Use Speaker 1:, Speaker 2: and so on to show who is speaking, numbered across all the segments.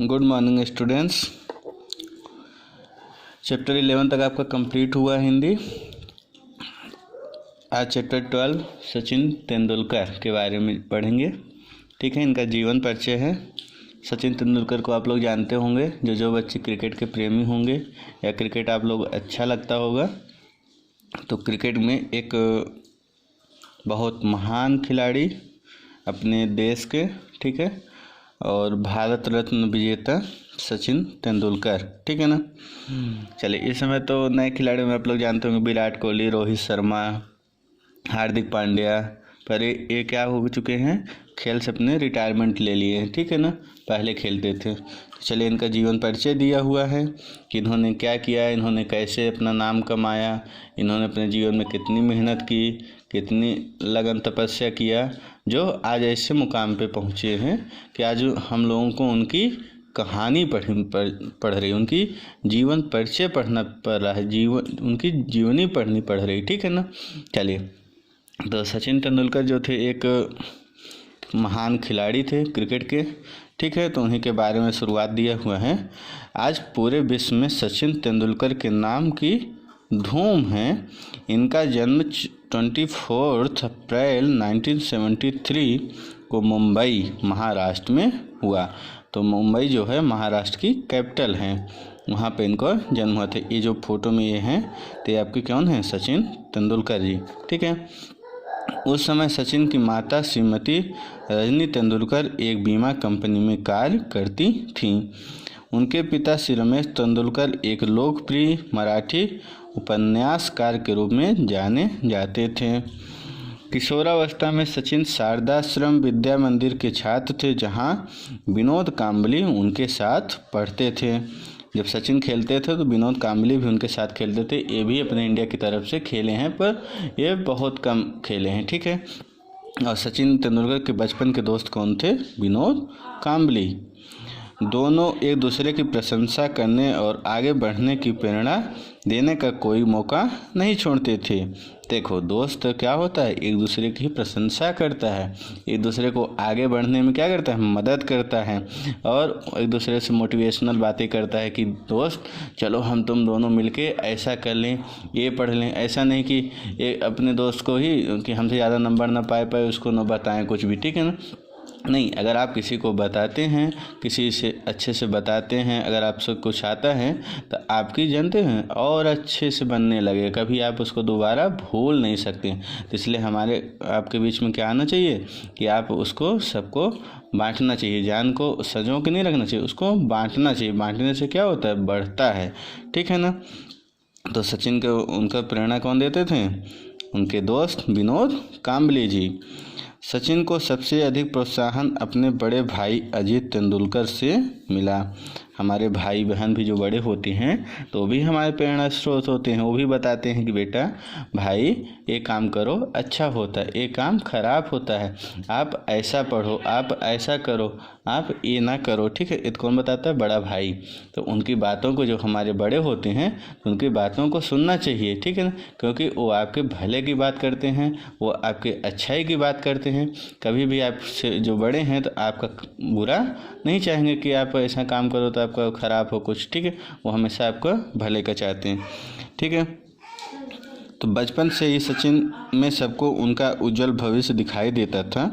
Speaker 1: Good morning students. Chapter 11 तक आपका complete हुआ हिंदी। आज चैप्टर 12 सचिन तेंदुलकर के बारे में पढ़ेंगे। ठीक है, इनका जीवन परिचय है। सचिन तेंदुलकर को आप लोग जानते होंगे, जो बच्चे क्रिकेट के प्रेमी होंगे या क्रिकेट आप लोग अच्छा लगता होगा, तो क्रिकेट में एक बहुत महान खिलाड़ी अपने देश के, ठीक है, और भारत रत्न विजेता सचिन तेंदुलकर, ठीक है ना। चलिए, इस समय तो नए खिलाड़ियों में आप लोग जानते होंगे विराट कोहली, रोहित शर्मा, हार्दिक पांड्या, पर ये क्या हो चुके हैं, खेल से अपने रिटायरमेंट ले लिए हैं, ठीक है ना। पहले खेलते थे। तो चलिए, इनका जीवन परिचय दिया हुआ है कि इन्होंने क्या किया, इन्होंने कैसे अपना नाम कमाया, इन्होंने अपने जीवन में कितनी मेहनत की, कितनी लगन तपस्या किया, जो आज ऐसे मुकाम पे पहुँचे हैं कि आज हम लोगों को उनकी कहानी पढ़ रही, उनकी जीवन परिचय पढ़ना पड़ रहा है, उनकी जीवनी पढ़नी पड़ रही, ठीक है ना। चलिए, तो सचिन तेंदुलकर जो थे एक महान खिलाड़ी थे क्रिकेट के, ठीक है, तो उन्हीं के बारे में शुरुआत दिया हुआ है। आज पूरे विश्व में सचिन तेंदुलकर के नाम की धूम है। इनका जन्म 24 अप्रैल 1973 को मुंबई महाराष्ट्र में हुआ। तो मुंबई जो है महाराष्ट्र की कैपिटल है, वहाँ पे इनको जन्म हुआ था। ये जो फोटो में ये हैं, तो ये आपके कौन हैं, सचिन तेंदुलकर जी, ठीक है। उस समय सचिन की माता श्रीमती रजनी तेंदुलकर एक बीमा कंपनी में कार्य करती थीं। उनके पिता श्री रमेश तेंदुलकर एक लोकप्रिय मराठी उपन्यासकार के रूप में जाने जाते थे। किशोरावस्था में सचिन शारदाश्रम विद्या मंदिर के छात्र थे, जहां विनोद कांबली उनके साथ पढ़ते थे। जब सचिन खेलते थे तो विनोद कांबली भी उनके साथ खेलते थे। ये भी अपने इंडिया की तरफ से खेले हैं, पर ये बहुत कम खेले हैं, ठीक है। और सचिन तेंदुलकर के बचपन के दोस्त कौन थे, विनोद कांबली। दोनों एक दूसरे की प्रशंसा करने और आगे बढ़ने की प्रेरणा देने का कोई मौका नहीं छोड़ते थे। देखो, दोस्त क्या होता है, एक दूसरे की प्रशंसा करता है, एक दूसरे को आगे बढ़ने में क्या करता है, मदद करता है, और एक दूसरे से मोटिवेशनल बातें करता है कि दोस्त चलो हम तुम दोनों मिलके ऐसा कर लें, ये पढ़ लें। ऐसा नहीं कि ये अपने दोस्त को ही कि हमसे ज़्यादा नंबर ना पाए उसको ना बताएं कुछ भी, ठीक है ना। नहीं, अगर आप किसी को बताते हैं, किसी से अच्छे से बताते हैं, अगर आपसे कुछ आता है तो आपकी जानते हैं और अच्छे से बनने लगे, कभी आप उसको दोबारा भूल नहीं सकते। तो इसलिए हमारे आपके बीच में क्या आना चाहिए कि आप उसको सबको बांटना चाहिए, जान को सजों के नहीं रखना चाहिए, उसको बांटना चाहिए। बांटने से क्या होता है, बढ़ता है, ठीक है ना। तो सचिन को उनका प्रेरणा कौन देते थे, उनके दोस्त विनोद कांबली जी। सचिन को सबसे अधिक प्रोत्साहन अपने बड़े भाई अजीत तेंदुलकर से मिला। हमारे भाई बहन भी जो बड़े होते हैं तो वो भी हमारे प्रेरणा स्रोत होते हैं। वो भी बताते हैं कि बेटा भाई ये काम करो, अच्छा होता है, ये काम खराब होता है, आप ऐसा पढ़ो, आप ऐसा करो, आप ये ना करो, ठीक है। ये कौन बताता है, बड़ा भाई। तो उनकी बातों को, जो हमारे बड़े होते हैं उनकी बातों को सुनना चाहिए, ठीक है ना, क्योंकि वो आपके भले की बात करते हैं, वो आपके अच्छाई की बात करते हैं। कभी भी आपसे जो बड़े हैं तो आपका बुरा नहीं चाहेंगे कि आप ऐसा काम करो तो आपका ख़राब हो कुछ, ठीक है। वो हमेशा आपका भले का चाहते हैं, ठीक है। तो बचपन से ही सचिन में सबको उनका उज्जवल भविष्य दिखाई देता था।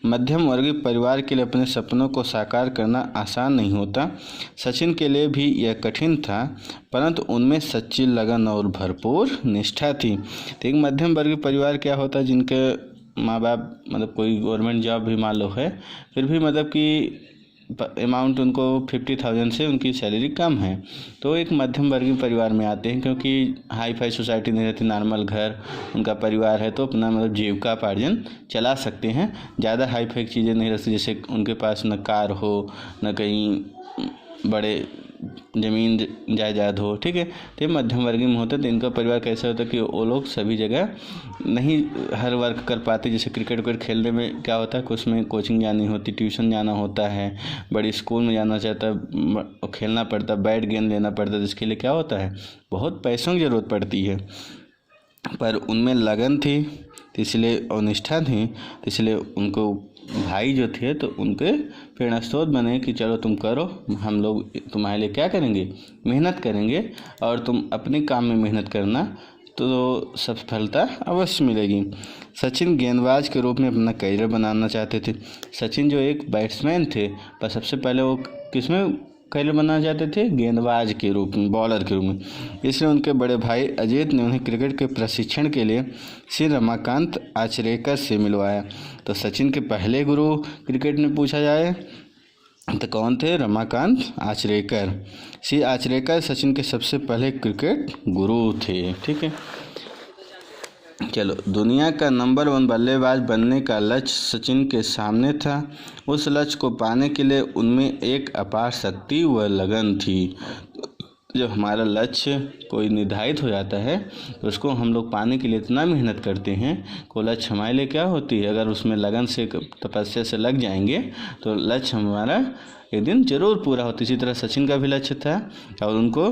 Speaker 1: मध्यम वर्गीय परिवार के लिए अपने सपनों को साकार करना आसान नहीं होता। सचिन के लिए भी यह कठिन था, परंतु उनमें सच्ची लगन और भरपूर निष्ठा थी। तो एक मध्यम वर्गीय परिवार क्या होता है, जिनके माँ बाप मतलब कोई गवर्नमेंट जॉब भी मान लो है, फिर भी मतलब कि अमाउंट उनको 50,000 से उनकी सैलरी कम है, तो एक मध्यम वर्गीय परिवार में आते हैं, क्योंकि हाई फाई सोसाइटी नहीं रहती, नॉर्मल घर उनका परिवार है, तो अपना मतलब जीविकापार्जन चला सकते हैं। ज़्यादा हाई फाई चीज़ें नहीं रहती, जैसे उनके पास न कार हो, न कहीं बड़े ज़मीन जायदाद हो, ठीक है। तो मध्यम वर्गीय में होता है। तो इनका परिवार कैसा होता है कि वो लोग सभी जगह नहीं हर वर्क कर पाते। जैसे क्रिकेट विकेट खेलने में क्या होता है कि उसमें कोचिंग जानी होती, ट्यूशन जाना होता है, बड़ी स्कूल में जाना चाहता है, खेलना पड़ता है, बैट गेंद लेना पड़ता है, जिसके लिए क्या होता है, बहुत पैसों की ज़रूरत पड़ती है। पर उनमें लगन थी, तो इसलिए और निष्ठा थी, तो इसलिए उनको भाई जो थे तो उनके प्रेरणा स्रोत बने कि चलो तुम करो, हम लोग तुम्हारे लिए क्या करेंगे, मेहनत करेंगे, और तुम अपने काम में मेहनत करना तो सफलता अवश्य मिलेगी। सचिन गेंदबाज के रूप में अपना करियर बनाना चाहते थे। सचिन जो एक बैट्समैन थे, पर सबसे पहले वो किसमें करियर बनाना चाहते थे, गेंदबाज के रूप में, बॉलर के रूप में। इसलिए उनके बड़े भाई अजीत ने उन्हें क्रिकेट के प्रशिक्षण के लिए श्री रमाकांत आचरेकर से मिलवाया। तो सचिन के पहले गुरु क्रिकेट में पूछा जाए तो कौन थे, रमाकांत आचरेकर। श्री आचरेकर सचिन के सबसे पहले क्रिकेट गुरु थे। ठीक है, चलो, दुनिया का नंबर 1 बल्लेबाज बनने का लक्ष्य सचिन के सामने था। उस लक्ष्य को पाने के लिए उनमें एक अपार शक्ति व लगन थी। जब हमारा लक्ष्य कोई निर्धारित हो जाता है तो उसको हम लोग पाने के लिए इतना मेहनत करते हैं, को लक्ष्य हमारे लिए क्या होती है, अगर उसमें लगन से, तपस्या से लग जाएंगे तो लक्ष्य हमारा एक दिन जरूर पूरा होता है। इसी तरह सचिन का भी लक्ष्य था, और उनको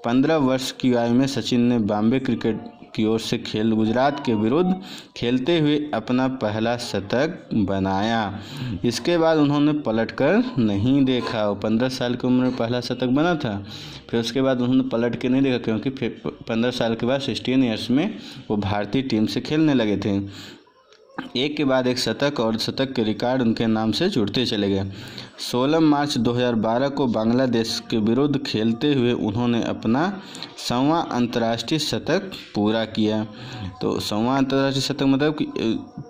Speaker 1: 15 वर्ष की आयु में सचिन ने बॉम्बे क्रिकेट की ओर से गुजरात के विरुद्ध खेलते हुए अपना पहला शतक बनाया। इसके बाद उन्होंने पलटकर नहीं देखा। वो 15 साल की उम्र में पहला शतक बना था, फिर उसके बाद उन्होंने पलट के नहीं देखा, क्योंकि फिर 15 साल के बाद 16 ईयर्स में वो भारतीय टीम से खेलने लगे थे। एक के बाद एक शतक और शतक के रिकॉर्ड उनके नाम से जुड़ते चले गए। 16 मार्च 2012 को बांग्लादेश के विरुद्ध खेलते हुए उन्होंने अपना 100वां अंतर्राष्ट्रीय शतक पूरा किया। तो 100वां अंतर्राष्ट्रीय शतक मतलब कि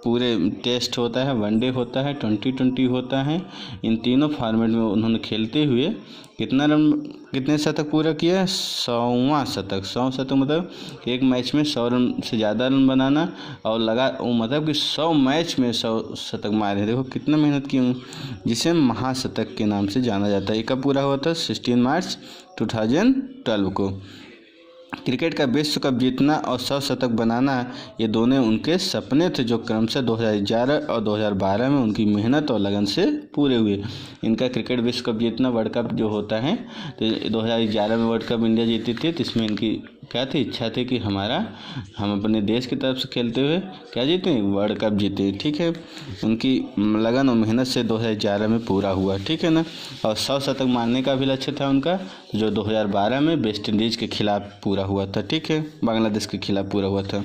Speaker 1: पूरे टेस्ट होता है, वनडे होता है, 2020 होता है, इन तीनों फॉर्मेट में उन्होंने खेलते हुए कितने शतक पूरा किया, 100वां शतक। 100 शतक मतलब एक मैच में 100 रन से ज़्यादा रन बनाना, और मतलब कि 100 मैच में 100 शतक मारे। देखो कितना मेहनत की हूँ, जिसे महाशतक के नाम से जाना जाता है। ये कब पूरा हुआ था, 16 मार्च 2012 को। क्रिकेट का विश्व कप जीतना और 100 शतक बनाना, ये दोनों उनके सपने थे, जो क्रमशः 2011 और 2012 में उनकी मेहनत और लगन से पूरे हुए। इनका क्रिकेट विश्व कप जीतना, वर्ल्ड कप जो होता है, तो 2011 में वर्ल्ड कप इंडिया जीती थी, तो इसमें इनकी क्या थी, इच्छा थी कि हम अपने देश की तरफ से खेलते हुए क्या जीते, वर्ल्ड कप जीते। ठीक है, उनकी लगन और मेहनत से 2011 में पूरा हुआ। ठीक है ना, और 100 शतक मारने का भी लक्ष्य था उनका, जो 2012 में वेस्ट इंडीज़ के खिलाफ पूरा हुआ था। ठीक है, बांग्लादेश के खिलाफ पूरा हुआ था।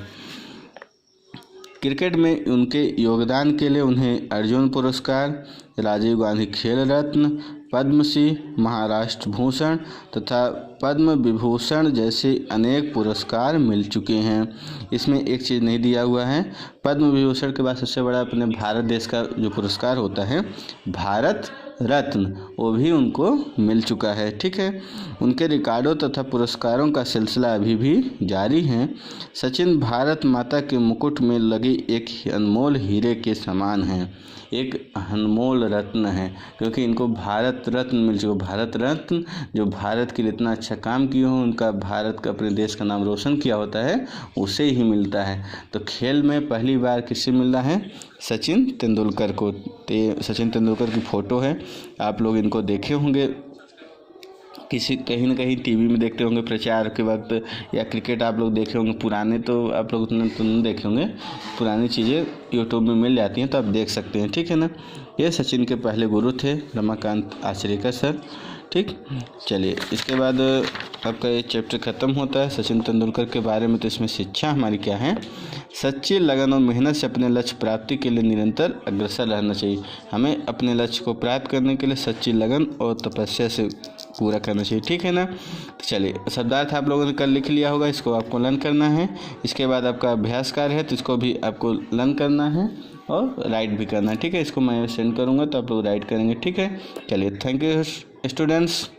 Speaker 1: क्रिकेट में उनके योगदान के लिए उन्हें अर्जुन पुरस्कार, राजीव गांधी खेल रत्न, पद्मश्री, महाराष्ट्र भूषण तथा पद्म विभूषण जैसे अनेक पुरस्कार मिल चुके हैं। इसमें एक चीज़ नहीं दिया हुआ है, पद्म विभूषण के बाद सबसे बड़ा अपने भारत देश का जो पुरस्कार होता है, भारत रत्न, वो भी उनको मिल चुका है। ठीक है, उनके रिकॉर्डों तथा पुरस्कारों का सिलसिला अभी भी जारी है। सचिन भारत माता के मुकुट में लगे एक अनमोल हीरे के समान हैं, एक अनमोल रत्न है, क्योंकि इनको भारत रत्न मिल चुका। भारत रत्न जो भारत के लिए इतना अच्छा काम किए हों, उनका भारत का, अपने देश का नाम रोशन किया होता है, उसे ही मिलता है। तो खेल में पहली बार किससे मिला है, सचिन तेंदुलकर को। तो सचिन तेंदुलकर की फ़ोटो है, आप लोग इनको देखे होंगे, कहीं ना कहीं टीवी में देखते होंगे प्रचार के वक्त, या क्रिकेट आप लोग देखे होंगे। पुराने तो आप लोग उतना तो नहीं देखे होंगे, पुरानी चीज़ें यूट्यूब में मिल जाती हैं, तो आप देख सकते हैं। ठीक है ना, ये सचिन के पहले गुरु थे, रमाकांत आचरेकर सर। ठीक, चलिए इसके बाद आपका ये चैप्टर ख़त्म होता है सचिन तेंदुलकर के बारे में। तो इसमें शिक्षा हमारी क्या है, सच्ची लगन और मेहनत से अपने लक्ष्य प्राप्ति के लिए निरंतर अग्रसर रहना चाहिए। हमें अपने लक्ष्य को प्राप्त करने के लिए सच्ची लगन और तपस्या से पूरा करना चाहिए। ठीक है ना, तो चलिए शब्दार्थ आप लोगों ने कल लिख लिया होगा, इसको आपको लर्न करना है। इसके बाद आपका अभ्यास कार्य है, तो इसको भी आपको लर्न करना है और राइट भी करना है। ठीक है, इसको मैं सेंड करूँगा तो आप लोग राइट करेंगे। ठीक है, चलिए थैंक यू स्टूडेंट्स।